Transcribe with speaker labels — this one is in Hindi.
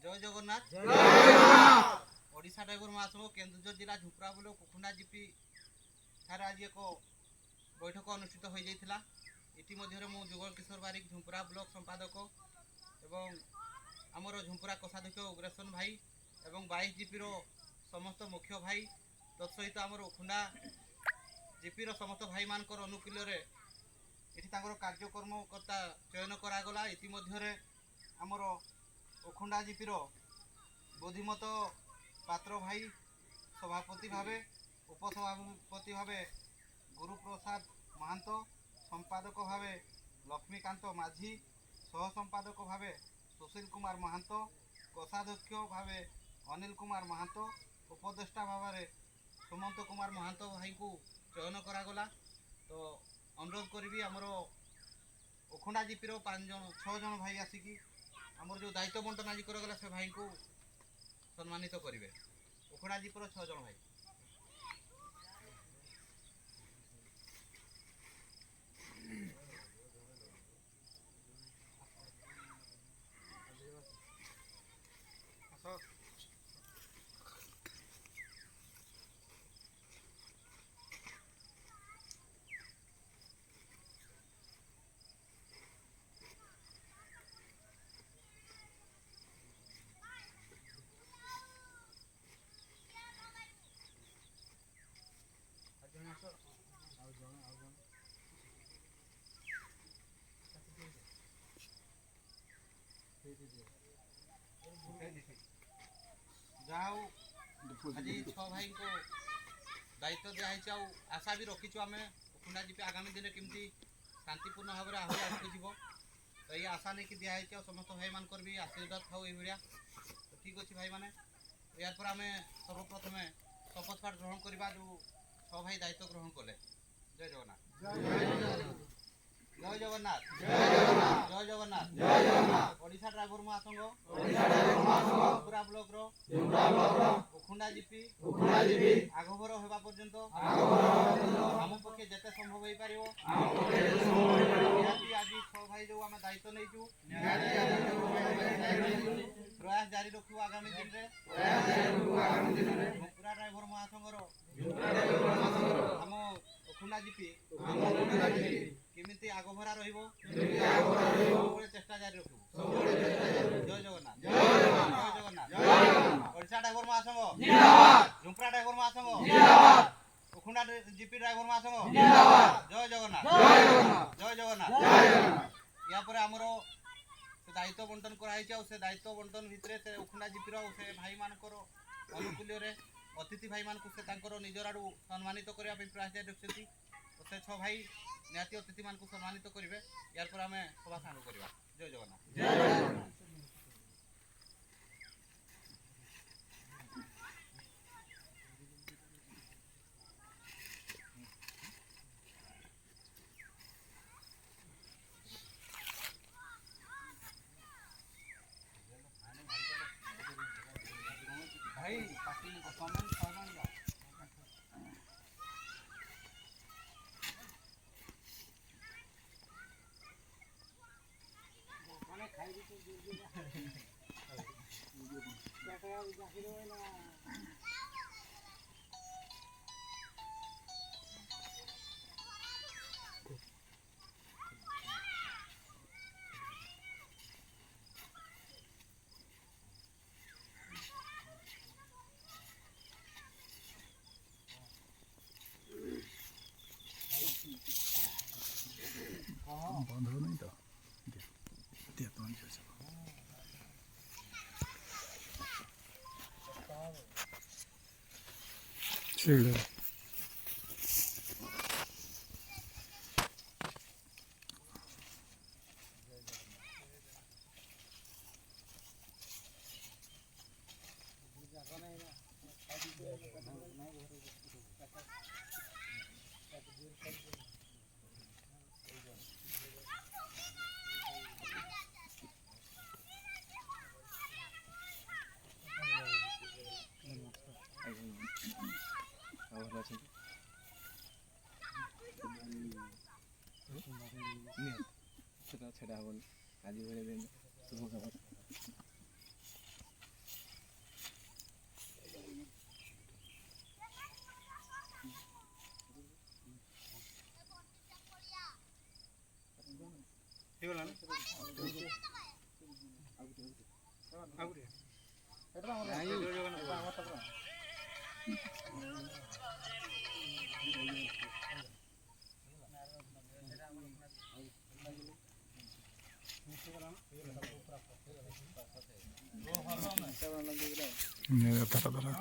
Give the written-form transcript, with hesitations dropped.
Speaker 1: जय जगन्नाथ ओडिशा ड्राइवर महासंघ केन्दुझर जिला झुपरा ब्लॉक कुखुंडा जीपी ठारे आज एक बैठक अनुष्ठित हो जाइथिला। इति मध्यरे मु जुगल किशोर बारिक झुंपरा ब्लॉक संपादक एवं आमर झुंपरा कोषाध्यक्ष उग्रेशन भाई एवं 22 जीपी रो समस्त मुख्य भाई तत्सहित आमर उखुंडा जीपी रो समस्त भाई मानकर अनुकूल रे इति तांकर कार्यक्रमकर्ता चयन करागला। इति मध्यरे आमर उखुंडा जीपी रो बुद्धिमत पात्र भाई सभापति भावे उपसभापति भावे गुरुप्रसाद महांतो संपादक भावे लक्ष्मीकांत माझी सह संपादक भावे सुशील कुमार महांतो कोषाध्यक्ष भावे अनिल कुमार महांतो उपदेष्टा भावे सुमंत कुमार महांतो भाई को चयन करागला। तो अनुरोध करी आमर उखुंडा जीपी रो 6 जन भाई आसिकी आमर जो दायित्व बंटन आज करागला से भाई को सम्मानित करेंगे। उखुंडा जीपी रो 6 जन भाई जाओ आज 6 भाई को दायित्व दिखाई आशा भी रखीचु आम उखुंडा जीपी आगामी दिन केमती शांतिपूर्ण भाव में आहरी आगे जीव। तो ये आशा नहीं कि दिखाई समस्त भाई मान भी आशीर्वाद थाऊ ये। तो ठीक अच्छे भाई मैंने यार पर आम सर्वप्रथम शपथ पाठ ग्रहण करवा जो 6 भाई दायित्व ग्रहण कले। जय जगन्नाथ जय जगन्नाथ जय जगन्नाथ ओडिशा ड्राइवर महासंघ झुंपरा ब्लॉक रो उखुंडा जीपी आगभर होगा पर्यंत आम पक्षे जेते संभव हो पारिबो आज 6 भाई जो आम दायित्व नहींचु प्रयास जारी रखू आगामी दिन रे झुंपरा ड्राइवर महासंघ रो आम उखुंडा जीपी केमिति आगभरा रहिबो चेष्टा जारी रखू। जय जगन्नाथ जय जगन्नाथ ओडिशा ड्राइवर महासंघ जिंदाबाद झुंपरा ड्राइवर महासंघ जिंदाबाद उखुंडा जीपी ड्राइवर महासंघ जिंदाबाद जय जगन्नाथ जय जगन्नाथ या पर हमरो दायित्व बंटन कराई से दायित्व बंटन भितर से उखुंडा जीपी रो से भाई मानकर अनुकूल्य रे अतिथि भाई मान को से तांकर निजर आडू सम्मानित करबा पे प्रयास जारी रखछथि। तो से 6 भाई निहाती अतिथि मान को सम्मानित करेंगे। यार पर आम सभा सारू करवा। जय जगन्नाथ जय जगन्नाथ भाई पार्टी सम्मान सम्मान
Speaker 2: बंद हो नहीं तो ठीक है।
Speaker 3: সেটা হবনি কাজী ভরে দেন শুভ খবর
Speaker 2: তারা